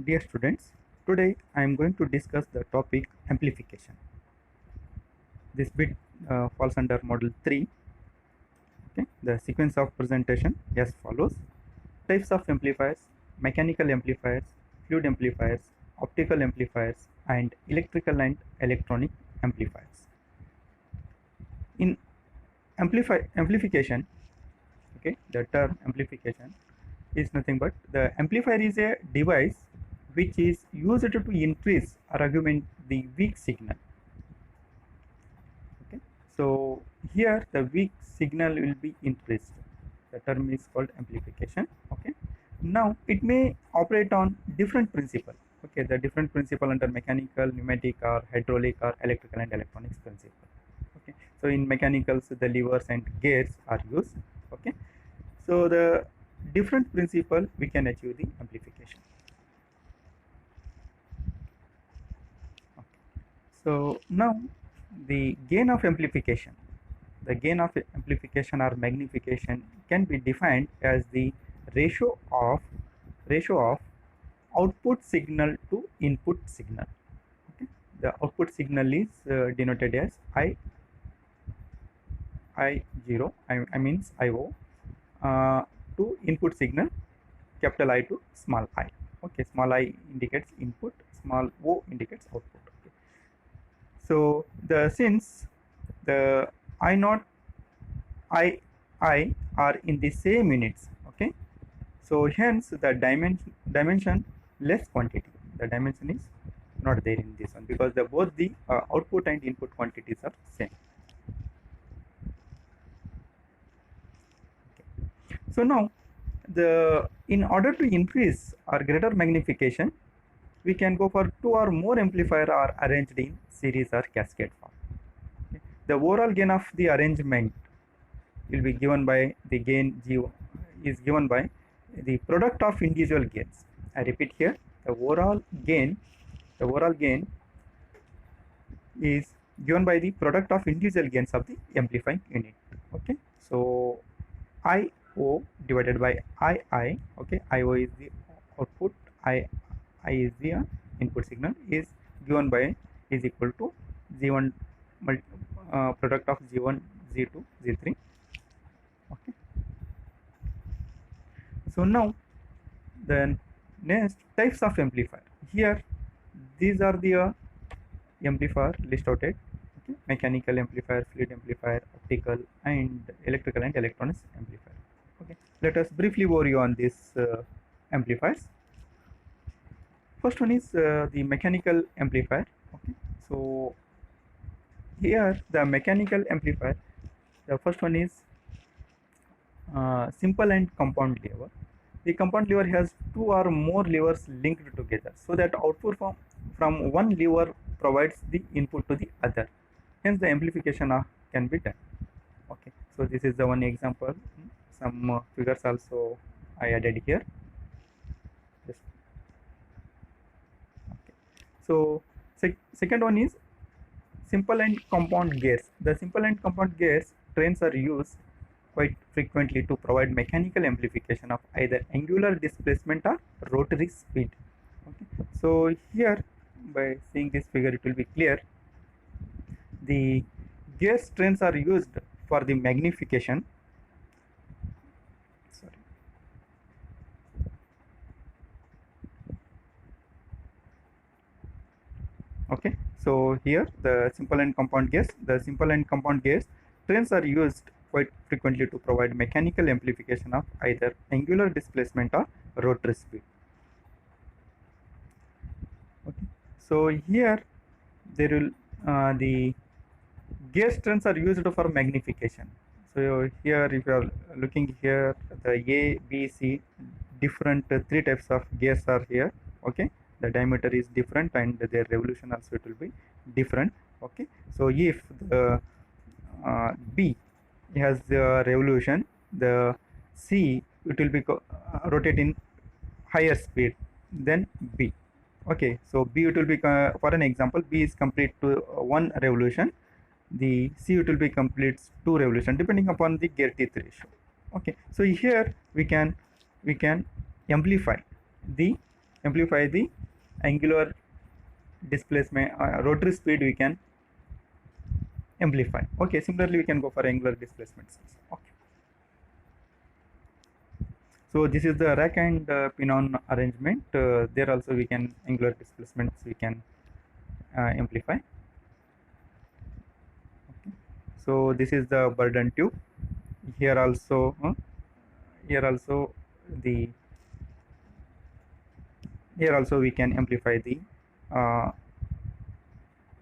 Dear students, today I am going to discuss the topic amplification. This bit falls under module 3. Okay, the sequence of presentation as follows: types of amplifiers, mechanical amplifiers, fluid amplifiers, optical amplifiers, and electrical and electronic amplifiers. In amplification, okay, the term amplification is nothing but the amplifier is a device which is used to increase or augment the weak signal. Okay, so here the weak signal will be increased. The term is called amplification. Okay, now it may operate on different principle. Okay, the different principle under mechanical, pneumatic, or hydraulic, or electrical and electronics principle. Okay, so in mechanicals the levers and gears are used. Okay, so the different principle we can achieve the amplification. Okay. So now the gain of amplification or magnification can be defined as the ratio of output signal to input signal. Okay, the output signal is denoted as I0, I means IO, to input signal, capital I to small I. Okay, small I indicates input, small o indicates output. Okay, so since the I0, I are in the same units. Okay, so hence the dimension less quantity. The dimension is not there in this one because both the output and input quantities are same. Okay. So now in order to increase or greater magnification, we can go for two or more amplifier are arranged in series or cascade form. Okay. The overall gain of the arrangement will be given by the gain G is given by the product of individual gains. I repeat here, the overall gain is given by the product of individual gains of the amplifying unit. Okay, so IO divided by II. Okay, IO is the output, I is the input signal, is given by is equal to G1 product of G1, G2, G3. Okay, so now the next types of amplifier. Here these are the amplifier list out. Okay, mechanical amplifier, fluid amplifier, optical, and electrical and electronics amplifier. Okay, let us briefly overview on these amplifiers. First one is the mechanical amplifier. Okay, so here the mechanical amplifier, the first one is simple and compound lever. The compound lever has two or more levers linked together so that output from one lever provides the input to the other. Hence the amplification can be done. Okay, so this is the one example. Some figures also I added here. Just okay. So second one is simple and compound gears. The simple and compound gears trains are used quite frequently to provide mechanical amplification of either angular displacement or rotary speed. Okay, so here by seeing this figure it will be clear. The gear trains are used for the magnification. Sorry. Okay, so here the simple and compound gears trains are used quite frequently to provide mechanical amplification of either angular displacement or rotary speed. Okay, so here there will the gear strengths are used for magnification. So here if you are looking here, the A, B, C different three types of gears are here. Okay, the diameter is different and their revolution also it will be different. Okay, so if the B has the revolution, the C it will be rotate in higher speed than B. Okay, so B it will be for an example, B is complete to one revolution, the C it will be complete 2 revolution depending upon the gear teeth ratio. Okay, so here we can amplify the angular displacement, rotary speed we can amplify. Okay, similarly we can go for angular displacements. Okay, so this is the rack and pin-on arrangement. There also we can angular displacements we can amplify. Okay. So this is the burden tube. Here also the here also we can amplify the uh,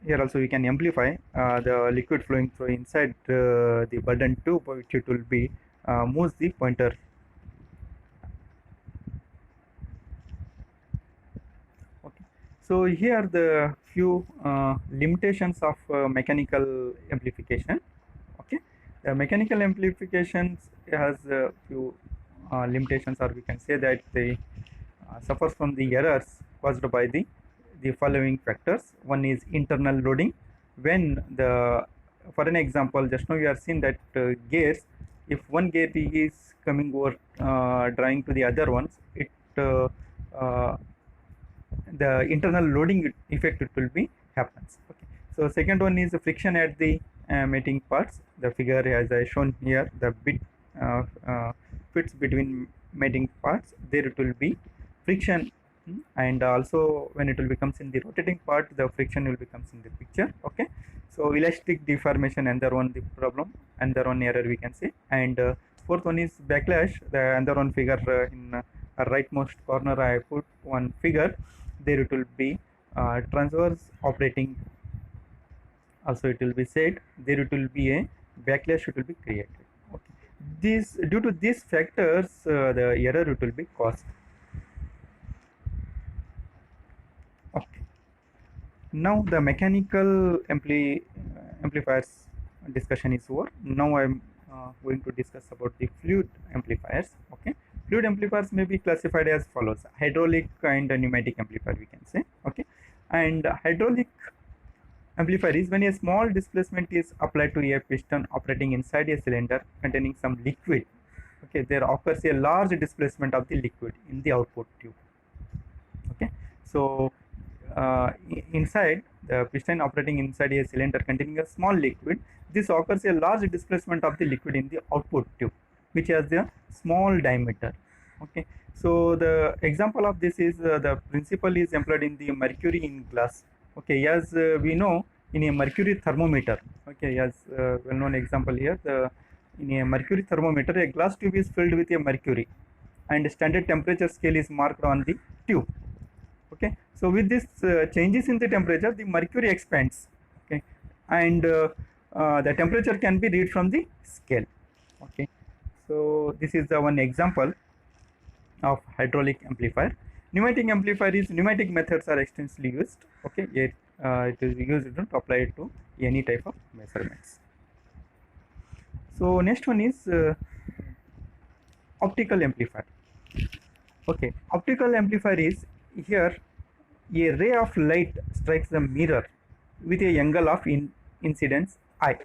here also we can amplify the liquid flowing through inside the burden tube, which it will be moves the pointer. Okay, so here are the few limitations of mechanical amplification. Okay, mechanical amplifications has a few limitations, or we can say that they suffers from the errors caused by the following factors. One is internal loading. When the, for an example, just now you have seen that gears, if one gear is coming over drawing to the other ones, it uh, the internal loading effect it will be happens. Okay, so second one is the friction at the mating parts. The figure as I shown here, the bit fits between mating parts, there it will be friction. And also when it will becomes in the rotating part, the friction will becomes in the picture. Okay, so elastic deformation, another one the problem, another one error we can say. And fourth one is backlash. The another one figure in rightmost corner I put one figure. There it will be transverse operating, also it will be said there it will be a backlash it will be created. Okay, this due to these factors the error it will be caused. Okay, now the mechanical amplifiers discussion is over. Now I'm going to discuss about the fluid amplifiers. Okay, fluid amplifiers may be classified as follows: hydraulic and pneumatic amplifier we can say. Okay, and hydraulic amplifier is when a small displacement is applied to a piston operating inside a cylinder containing some liquid. Okay, there occurs a large displacement of the liquid in the output tube. Okay, so inside the piston operating inside a cylinder containing a small liquid, this occurs a large displacement of the liquid in the output tube, which has a small diameter. Okay, so the example of this is the principle is employed in the mercury in glass. Okay, as we know, in a mercury thermometer. Okay, as well-known example here, in a mercury thermometer, a glass tube is filled with a mercury, and standard temperature scale is marked on the tube. Okay, so with this changes in the temperature, the mercury expands. Okay, and the temperature can be read from the scale. Okay, so this is the one example of hydraulic amplifier. Pneumatic amplifier is pneumatic methods are extensively used. Okay, it is used to apply it to any type of measurements. So next one is optical amplifier. Okay, optical amplifier is here a ray of light strikes the mirror with a angle of incidence I.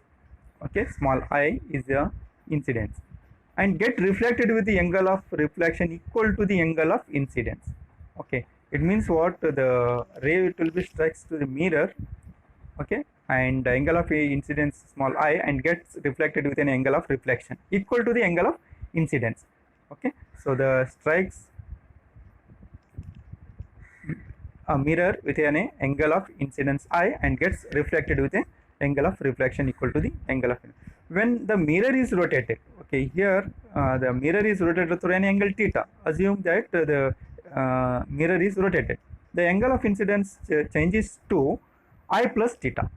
Okay, small I is the incidence, and get reflected with the angle of reflection equal to the angle of incidence. Okay, it means what, the ray it will be strikes to the mirror. Okay, and the angle of incidence small I, and gets reflected with an angle of reflection equal to the angle of incidence. Okay, so the strikes a mirror with an angle of incidence I and gets reflected with an angle of reflection equal to the angle of. When the mirror is rotated, okay, here the mirror is rotated through an angle theta. Assume that the mirror is rotated. The angle of incidence changes to I plus theta.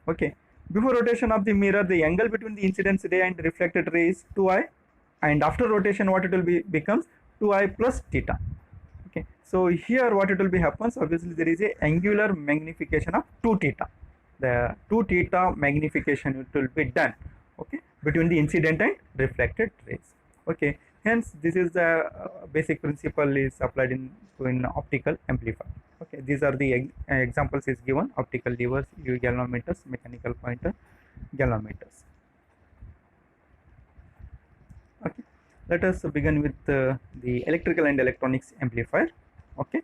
Okay, before rotation of the mirror, the angle between the incidence ray and reflected ray is 2I, and after rotation what it will be becomes 2I plus theta. Okay, so here what it will be happens, obviously there is a angular magnification of 2 theta. The 2 theta magnification it will be done, okay, between the incident and reflected rays. Okay, hence this is the basic principle is applied in optical amplifier. Okay, these are the examples is given: optical levers, galvanometers, mechanical pointer, galvanometers. Okay, let us begin with the electrical and electronics amplifier. Okay,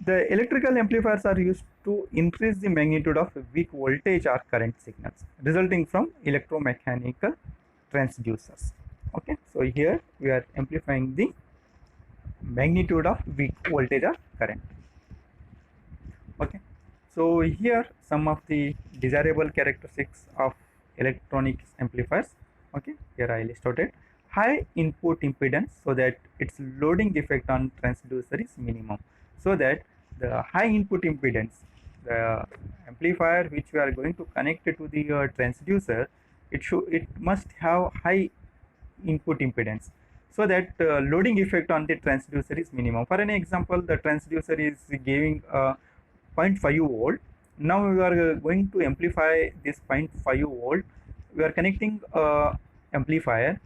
The electrical amplifiers are used to increase the magnitude of weak voltage or current signals resulting from electromechanical transducers. Okay, so here we are amplifying the magnitude of weak voltage or current. Okay, so here some of the desirable characteristics of electronic amplifiers. Okay, here I list out it. High input impedance, so that its loading effect on transducer is minimum, so that the high input impedance, the amplifier which we are going to connect it to the transducer, it must have high input impedance, so that loading effect on the transducer is minimum. For an example, the transducer is giving 0.5 volt. Now we are going to amplify this 0.5 volt. We are connecting amplifier.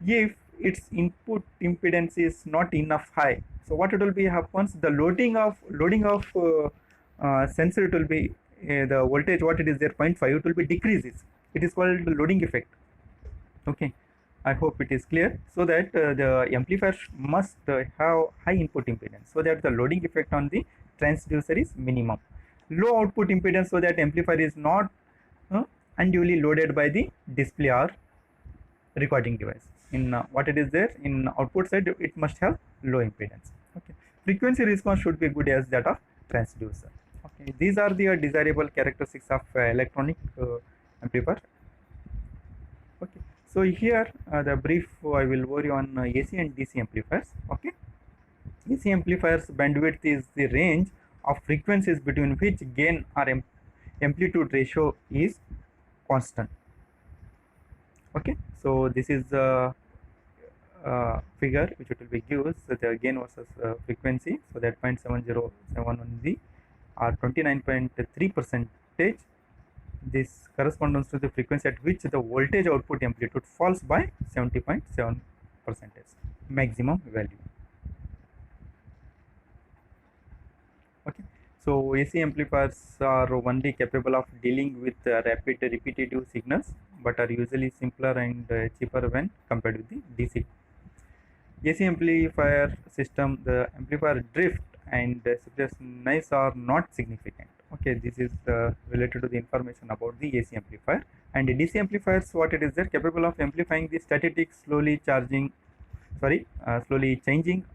If its input impedance is not enough high, so what it will be happens, the loading of sensor, it will be the voltage what it is there 0.5, it will be decreases. It is called the loading effect. Okay, I hope it is clear. So that the amplifier must have high input impedance, so that the loading effect on the transducer is minimum. Low output impedance, so that amplifier is not unduly loaded by the display or recording device. In what it is there in output side, it must have low impedance. Okay, frequency response should be good as that of transducer. Okay, these are the desirable characteristics of electronic amplifier. Okay, so here the brief I will worry on AC and DC amplifiers. Okay, AC amplifiers bandwidth is the range of frequencies between which gain or amplitude ratio is constant. Okay, so this is the figure which it will be gives the gain versus frequency. So that 0.7071 on the or 29.3 percentage. This corresponds to the frequency at which the voltage output amplitude falls by 70.7 percentage maximum value. Okay, so AC amplifiers are only capable of dealing with rapid repetitive signals, but are usually simpler and cheaper when compared with the DC. AC amplifier system, the amplifier drift and suppressed noise are not significant. Okay, this is related to the information about the AC amplifier. And the DC amplifiers, what it is, they're capable of amplifying the static, slowly changing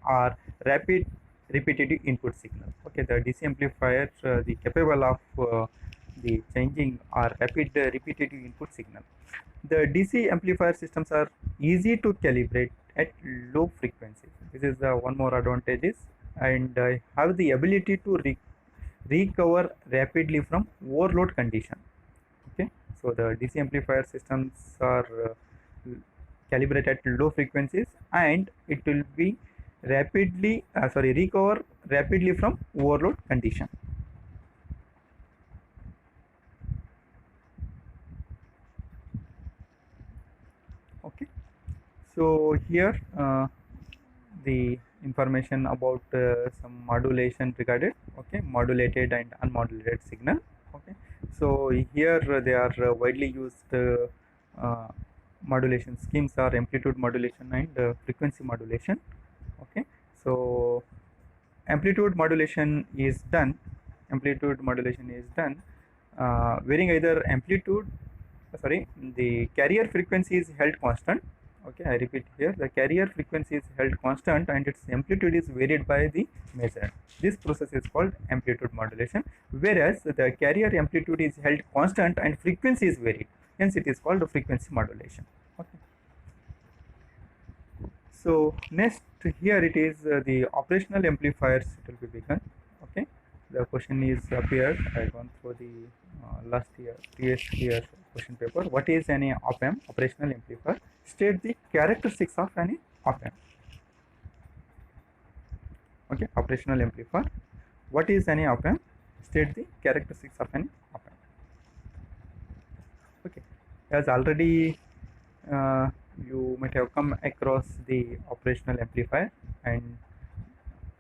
or rapid repetitive input signal. Okay, the DC amplifier, the capable of the changing or rapid repetitive input signal. The DC amplifier systems are easy to calibrate at low frequencies. This is one more advantages, and have the ability to recover rapidly from overload condition. Okay, so the DC amplifier systems are calibrated at low frequencies, and it will be recover rapidly from overload condition. Okay, so here the information about some modulation regarded. Okay, modulated and unmodulated signal. Okay, so here they are widely used modulation schemes are amplitude modulation and frequency modulation. Okay, so amplitude modulation is done varying either the carrier frequency is held constant. Okay, I repeat here, the carrier frequency is held constant and its amplitude is varied by the measure. This process is called amplitude modulation, whereas the carrier amplitude is held constant and frequency is varied, hence it is called frequency modulation. Okay, so next here it is the operational amplifiers, it will be begun. Okay, the question is appeared, I gone through the previous year question paper. What is an op-amp, operational amplifier? State the characteristics of an op-amp. Okay, operational amplifier. What is an op-amp? State the characteristics of an op-amp. Okay, as already you might have come across the operational amplifier, and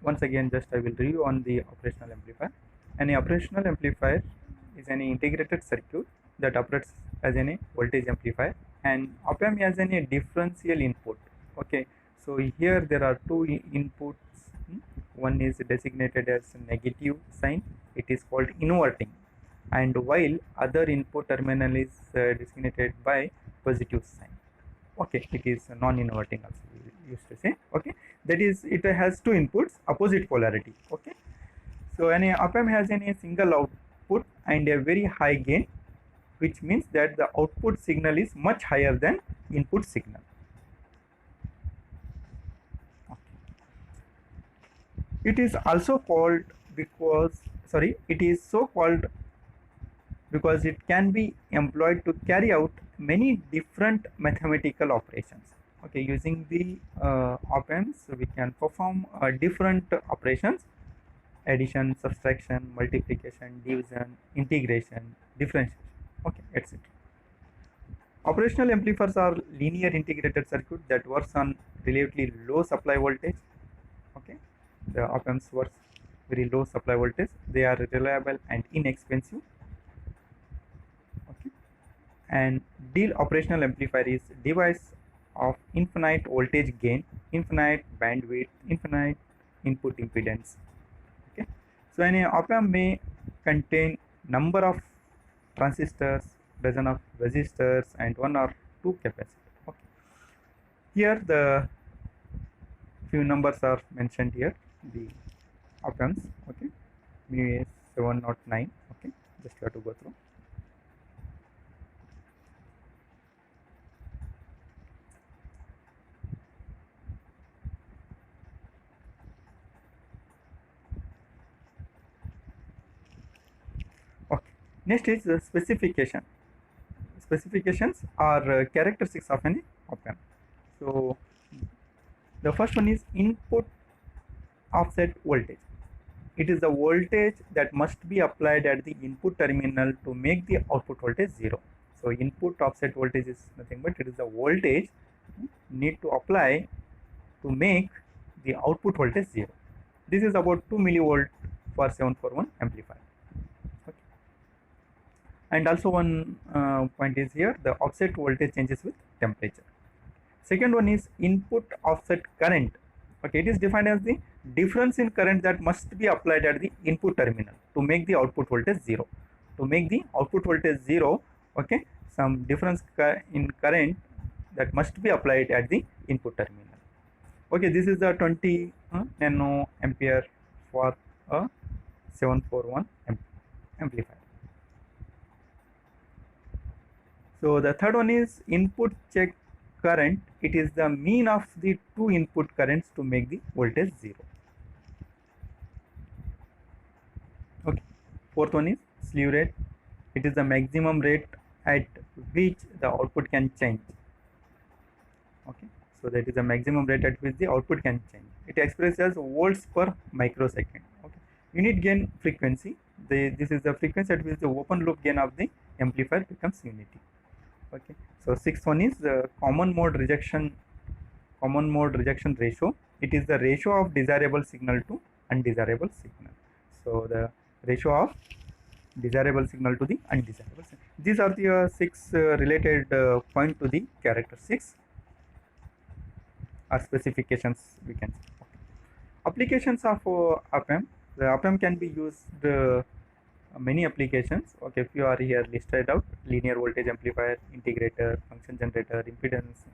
once again just I will review on the operational amplifier. An operational amplifier is an integrated circuit that operates as a voltage amplifier, and op-amp as a differential input. Okay, so here there are two inputs, one is designated as negative sign, it is called inverting, and while other input terminal is designated by positive sign. Okay, it is non-inverting also we used to say. Okay, that is, it has two inputs, opposite polarity. Okay, so an op-amp has a single output and a very high gain, which means that the output signal is much higher than input signal. It is also called because, sorry, it is so called because it can be employed to carry out many different mathematical operations. Okay, using the op-amps we can perform different operations: addition, subtraction, multiplication, division, integration, differentiation, okay, etc. Operational amplifiers are linear integrated circuit that works on relatively low supply voltage. Okay, the op-amps works very low supply voltage. They are reliable and inexpensive. Okay, and Deal operational amplifier is device of infinite voltage gain, infinite bandwidth, infinite input impedance. Okay, so an op-amp may contain number of transistors, dozen of resistors, and one or two capacitors. Okay, here the few numbers are mentioned here, the op-amps. Okay, mu 709. Okay, just have to go through. Okay, next is the specification. Specifications are characteristics of an op-amp. So the first one is input offset voltage. It is the voltage that must be applied at the input terminal to make the output voltage 0. So input offset voltage is nothing but it is the voltage need to apply to make the output voltage 0. This is about 2 millivolt for 741 amplifier. Okay. And also one point is here, the offset voltage changes with temperature. Second one is input offset current. Okay, it is defined as the difference in current that must be applied at the input terminal to make the output voltage 0. To make the output voltage 0, okay, some difference in current that must be applied at the input terminal. Okay, this is the 20 nano ampere for a 741 amplifier. So the third one is input check current. It is the mean of the two input currents to make the voltage 0. Okay. Fourth one is slew rate. It is the maximum rate at which the output can change. Okay, so that is the maximum rate at which the output can change. It expresses as volts per microsecond. Okay, unit gain frequency. This is the frequency at which the open loop gain of the amplifier becomes unity. Okay, so sixth one is the common mode rejection ratio. It is the ratio of desirable signal to undesirable signal. So the ratio of desirable signal to the undesirable signal. These are the six related point to the characteristics or specifications we can see. Okay. Applications of op-amp. The op-amp can be used many applications. Okay, if you are here listed out: linear voltage amplifier, integrator, function generator, impedance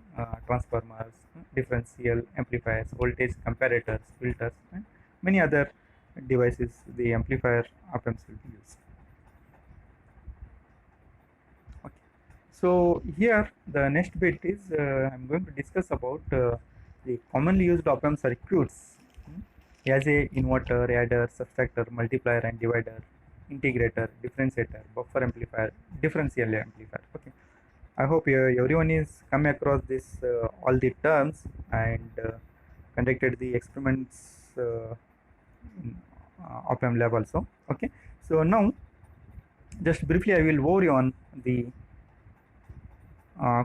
transformers, differential amplifiers, voltage comparators, filters, and many other devices the amplifier op-amps will be used. Okay, so here the next bit is I'm going to discuss about the commonly used op-amp circuits as a inverter, adder, subtractor, multiplier and divider, integrator, differentiator, buffer amplifier, differential amplifier. Okay, I hope everyone is come across this all the terms and conducted the experiments in op-amp lab also. Okay, so now just briefly I will over you on the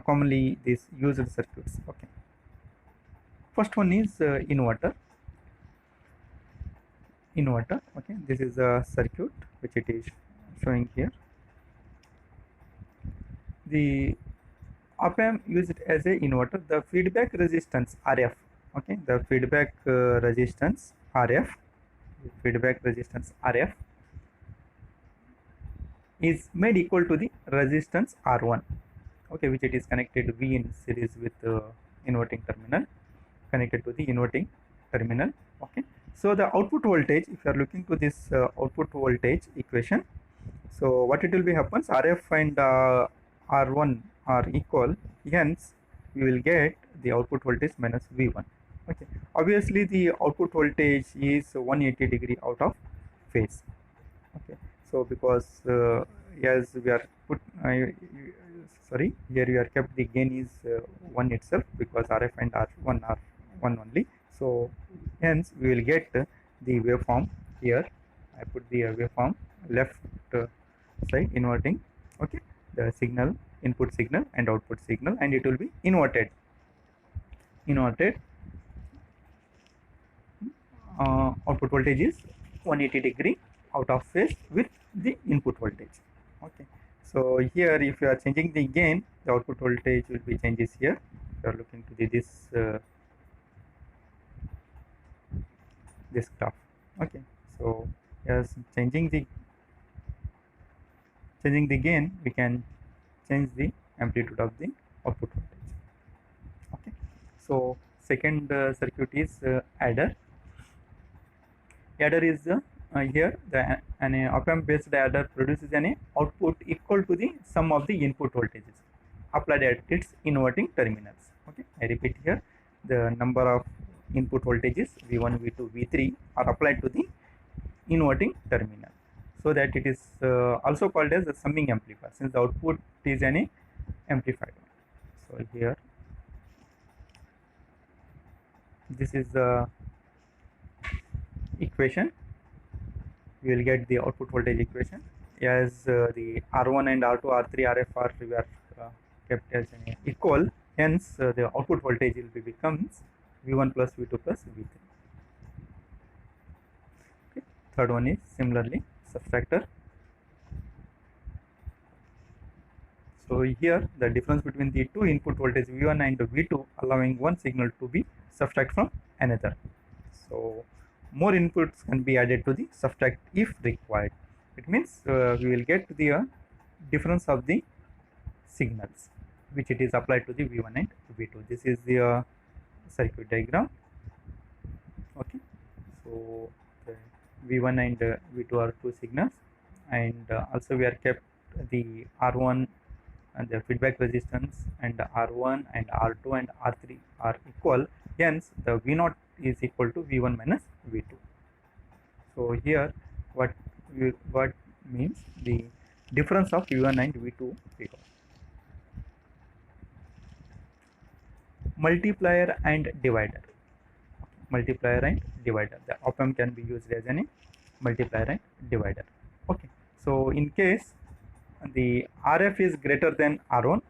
commonly these used circuits. Okay, first one is inverter. Okay, this is a circuit which it is showing here. The op-amp use it as a inverter. The feedback resistance RF, okay, the feedback resistance RF feedback resistance RF is made equal to the resistance R1, okay, which it is connected V in series with inverting terminal, connected to the inverting terminal. Okay, so the output voltage, if you are looking to this output voltage equation, so what it will be happens, RF and R1 are equal, hence we will get the output voltage minus V1. Okay, obviously the output voltage is 180 degree out of phase. Okay, so because as we are put sorry, here we are kept the gain is 1 itself, because RF and R1 are 1 only, so hence we will get the waveform here. I put the waveform left side inverting, okay, the signal, input signal and output signal, and it will be inverted output voltage is 180 degree out of phase with the input voltage. Okay, so here if you are changing the gain, the output voltage will be changes here. If you are looking to this graph. Okay, so as changing the gain, we can change the amplitude of the output voltage. Okay, so second circuit is adder. Adder is here an op-amp based adder produces an output equal to the sum of the input voltages applied at its inverting terminals. Okay, I repeat here, the number of input voltages V1, V2, V3 are applied to the inverting terminal, so that it is also called as a summing amplifier, since the output is an amplified one. So here this is the equation, we will get the output voltage equation, as the R1 and R2, R3, RF are kept as an equal, hence the output voltage will be becomes V1 plus V2 plus V3. Okay. Third one is similarly subtractor. So here the difference between the two input voltage V1 and V2 allowing one signal to be subtract from another. So more inputs can be added to the subtract if required. It means we will get the difference of the signals which it is applied to the V1 and V2. This is the circuit diagram. Okay, so the V1 and V2 are two signals, and also we are kept the R1 and the feedback resistance, and R1 and R2 and R3 are equal, hence the V0 is equal to V1 minus V2. So here what means the difference of V1 and V2 we got. Multiplier and divider. Multiplier and divider. The op-amp can be used as a multiplier and divider. Okay. So in case the RF is greater than R1,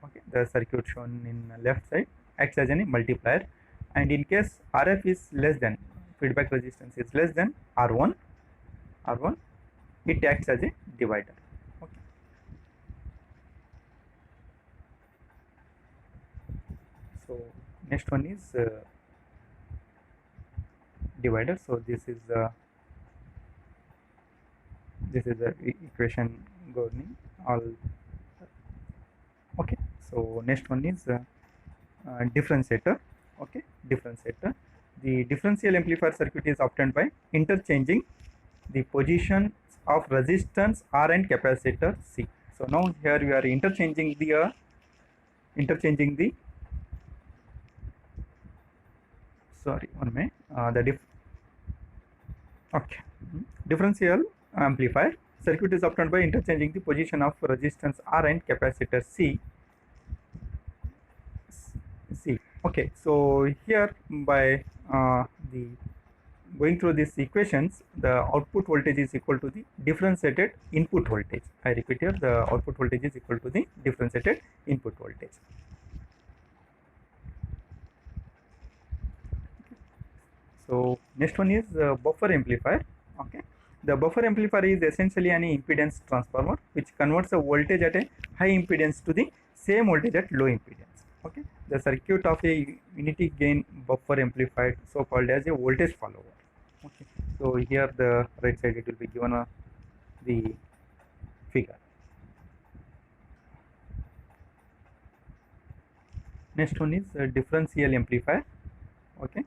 okay, the circuit shown in left side acts as a multiplier, and in case RF is less than, feedback resistance is less than R1, it acts as a divider. Okay. So next one is divider. So this is the equation governing all. Okay, so next one is differentiator. Okay, differentiator. The differential amplifier circuit is obtained by interchanging the positions of resistance R and capacitor C. So now here we are interchanging the sorry, one minute. Differential amplifier circuit is obtained by interchanging the position of resistance R and capacitor C. Okay, so here by the going through these equations, the output voltage is equal to the differentiated input voltage. I repeat here, the output voltage is equal to the differentiated input voltage. So next one is buffer amplifier. Okay, the buffer amplifier is essentially an impedance transformer which converts a voltage at a high impedance to the same voltage at low impedance. Okay, the circuit of a unity gain buffer amplified, so called as a voltage follower. Okay, so here the right side it will be given the figure. Next one is a differential amplifier. Okay,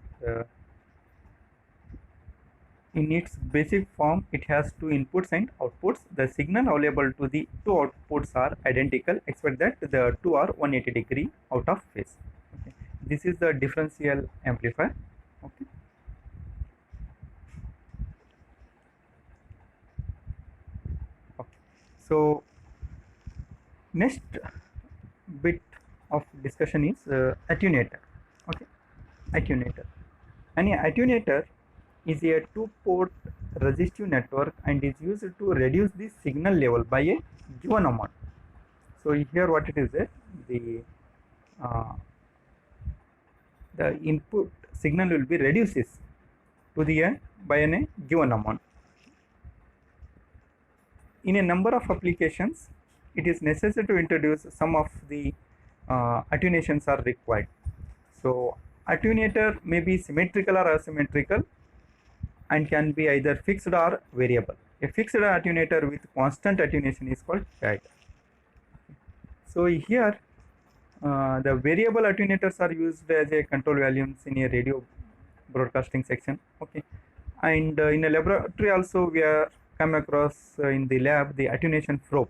in its basic form, it has two inputs and outputs. The signal available to the two outputs are identical, except that the two are 180-degree out of phase. Okay. This is the differential amplifier. Okay. Okay. So next bit of discussion is attenuator. Okay, attenuator. An attenuator is a two-port resistive network and is used to reduce the signal level by a given amount. So here what it is there, uh, the input signal will be reduces to the by a given amount. In a number of applications, it is necessary to introduce some of the attenuations are required. So attenuator may be symmetrical or asymmetrical and can be either fixed or variable. A fixed attenuator with constant attenuation is called FAT. So here the variable attenuators are used as a control volumes in a radio broadcasting section. Okay, and in a laboratory also we are come across in the lab the attenuation probe.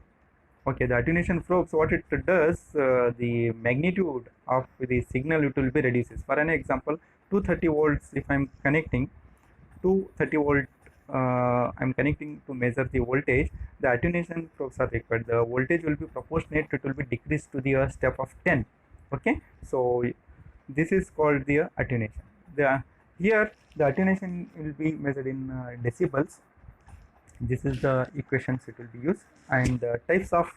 Okay, the attenuation probe, so what it does, the magnitude of the signal it will be reduces. For an example, 230 volts, if I'm connecting 230 volt, I'm connecting to measure the voltage, the attenuation probes are required. The voltage will be proportionate, it will be decreased to the step of 10. Okay, so this is called the attenuation. Here the attenuation will be measured in decibels. This is the equations it will be used, and types of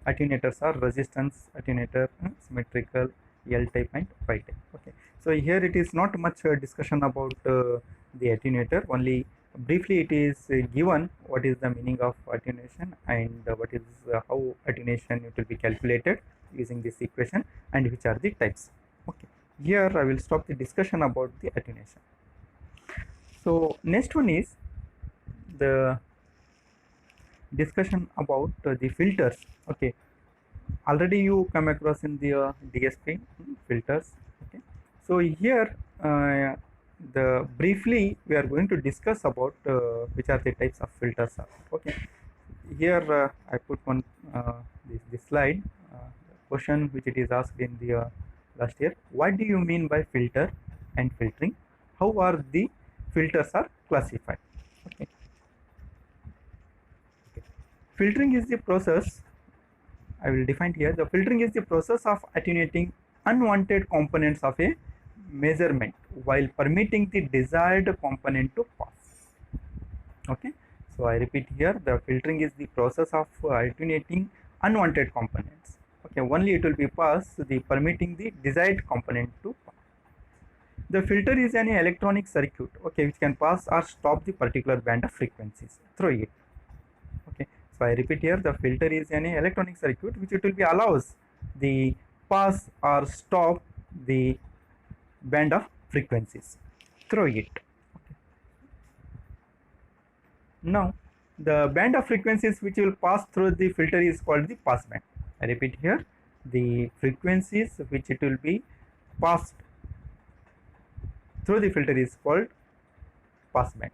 attenuators are resistance attenuator, symmetrical, L type and Y type. Okay, so here it is not much discussion about the attenuator, only briefly it is given what is the meaning of attenuation and what is how attenuation it will be calculated using this equation and which are the types. Okay, here I will stop the discussion about the attenuation. So next one is the discussion about the filters. Okay, already you come across in the DSP filters. Okay, so here the briefly we are going to discuss about which are the types of filters are. Okay, here I put one this slide question which it is asked in the last year. What do you mean by filter and filtering? How are the filters are classified? Okay. Filtering is the process, I will define here. The filtering is the process of attenuating unwanted components of a measurement while permitting the desired component to pass. Okay, so I repeat here, the filtering is the process of attenuating unwanted components. Okay, only it will be passed the permitting the desired component to pass. The filter is an electronic circuit, okay, which can pass or stop the particular band of frequencies through it. Okay, so I repeat here, the filter is an electronic circuit which it will be allows the pass or stop the band of frequencies through it. Okay. Now the band of frequencies which will pass through the filter is called the pass band. I repeat here, the frequencies which it will be passed through the filter is called pass band,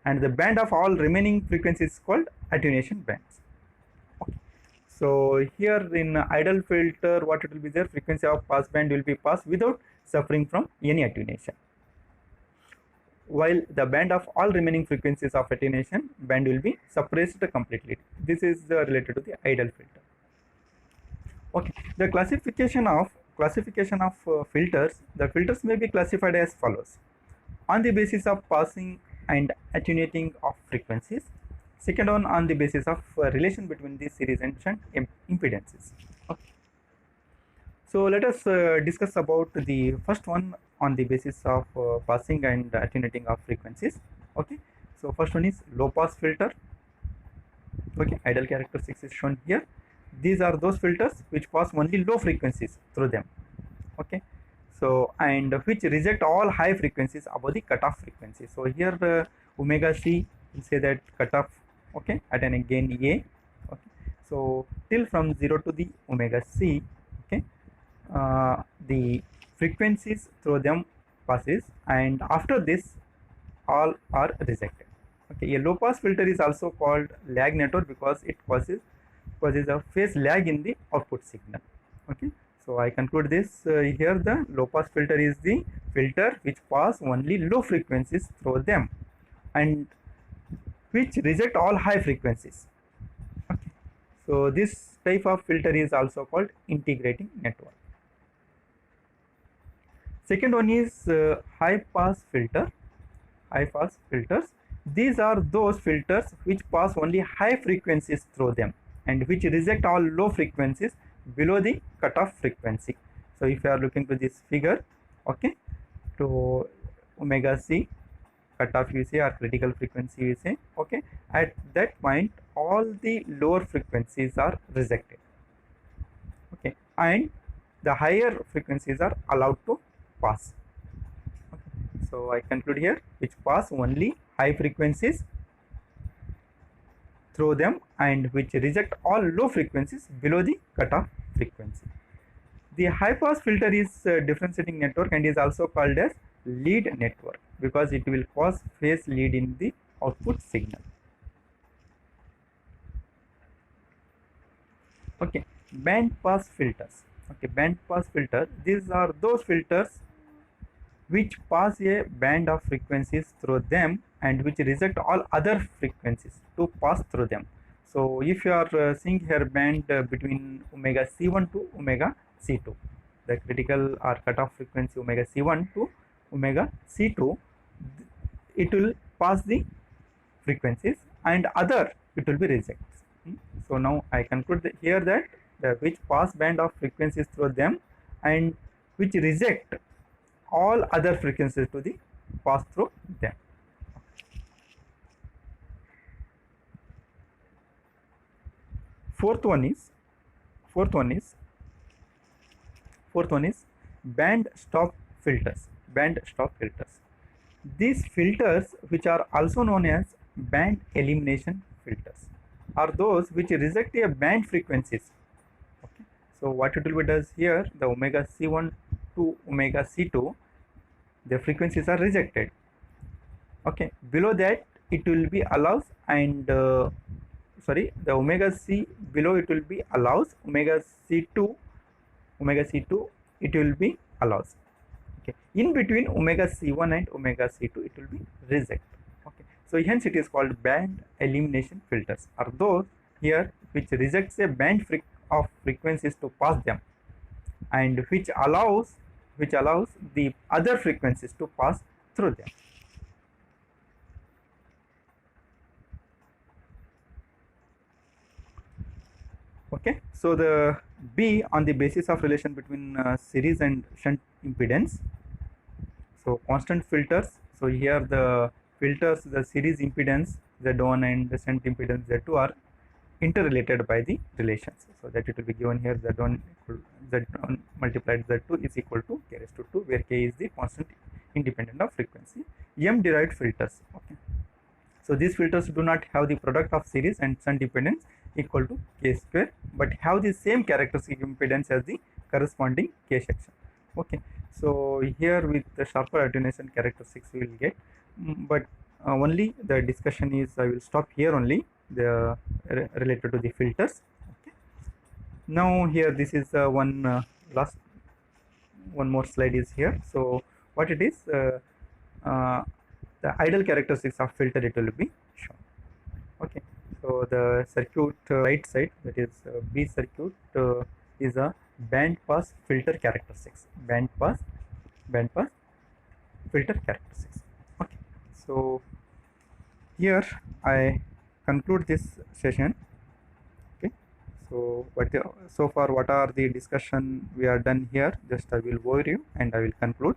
and the band of all remaining frequencies is called attenuation bands. Okay. So here in ideal filter, what it will be there, frequency of pass band will be passed without suffering from any attenuation, while the band of all remaining frequencies of attenuation band will be suppressed completely. This is related to the ideal filter. Okay, the classification of filters. The filters may be classified as follows: on the basis of passing and attenuating of frequencies. Second one, on the basis of relation between the series and shunt impedances. Okay. So let us discuss about the first one, on the basis of passing and attenuating of frequencies. Okay, so first one is low pass filter. Okay, ideal characteristics is shown here. These are those filters which pass only low frequencies through them. Okay, So and which reject all high frequencies above the cutoff frequency. So here omega c will say that cutoff, okay, at an gain a, okay. So till from 0 to the omega c, okay, the frequencies through them passes, and after this all are rejected. Okay, a low pass filter is also called lag network because it causes a phase lag in the output signal. Okay, so I conclude this here. The low pass filter is the filter which pass only low frequencies through them and which reject all high frequencies. Okay, so this type of filter is also called integrating network. Second one is high pass filter. High pass filters, these are those filters which pass only high frequencies through them and which reject all low frequencies below the cutoff frequency. So if you are looking to this figure, okay, to omega c cutoff you say or critical frequency you say, okay, at that point all the lower frequencies are rejected, okay, and the higher frequencies are allowed to pass. So I conclude here, which pass only high frequencies through them and which reject all low frequencies below the cutoff frequency. The high pass filter is a differentiating network and is also called as lead network because it will cause phase lead in the output signal. Okay, band pass filters. Okay, band pass filter, these are those filters which pass a band of frequencies through them and which reject all other frequencies to pass through them. So if you are seeing here band between omega c1 to omega c2, the critical or cutoff frequency omega c1 to omega c2, it will pass the frequencies and other it will be rejects. So now I conclude here that the which pass band of frequencies through them and which reject all other frequencies to the pass through them. Fourth one is band stop filters. Band stop filters. These filters, which are also known as band elimination filters, are those which reject a band frequencies. Okay. So what it will be does here, the omega c1 to omega c2, the frequencies are rejected. Okay, below that it will be allows and sorry, the omega c below it will be allows, omega c2 it will be allows. Okay, in between omega c1 and omega c2 it will be reject. Okay, so hence it is called band elimination filters, are those here which rejects a band of frequencies to pass them and which allows the other frequencies to pass through them. Okay, so the B on the basis of relation between series and shunt impedance. So constant filters. So here the filters, the series impedance Z1 and the shunt impedance Z2 are interrelated by the relations. So that it will be given here Z1 multiplied Z2 is equal to k raised to 2, where k is the constant independent of frequency. M derived filters. Okay. So these filters do not have the product of series and shunt impedance equal to k square, but have the same characteristic impedance as the corresponding k section. Okay, so here with the sharper attenuation characteristics we will get, but only the discussion is, I will stop here only, the related to the filters. Okay, now here this is one more slide is here. So what it is, the ideal characteristics of filter it will be shown. Okay, so the circuit right side, that is B circuit, is a band pass filter characteristics. Band pass filter characteristics. Okay, so here I conclude this session. Okay, so so far what are the discussion we are done here, just I will overview and I will conclude.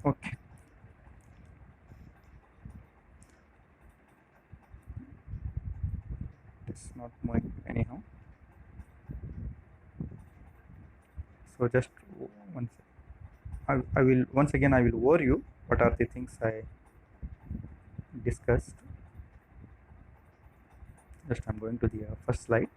Okay, not moving anyhow. So just once I will once again I will overview what are the things I discussed. Just I'm going to the first slide.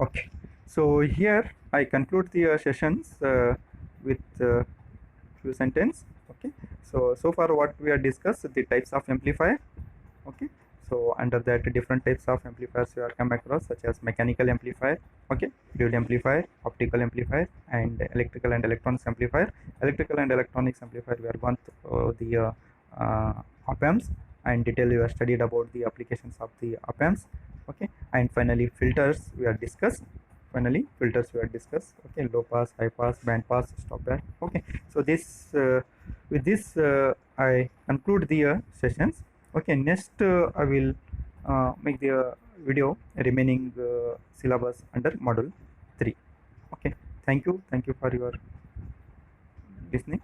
Okay, so here I conclude the sessions with few sentence. Okay, so far what we have discussed the types of amplifier. Okay, so under that different types of amplifiers you are come across, such as mechanical amplifier, okay, fluid amplifier, optical amplifier, and electrical and electronics amplifier. Electrical and electronics amplifier we are going to the op amps, and detail you have studied about the applications of the op amps. Okay, and finally filters we are discussed. Okay, low pass, high pass, band pass, stop band. Okay, so this with this I conclude the sessions. Okay, next I will make the video remaining syllabus under module 3. Okay, thank you for your listening.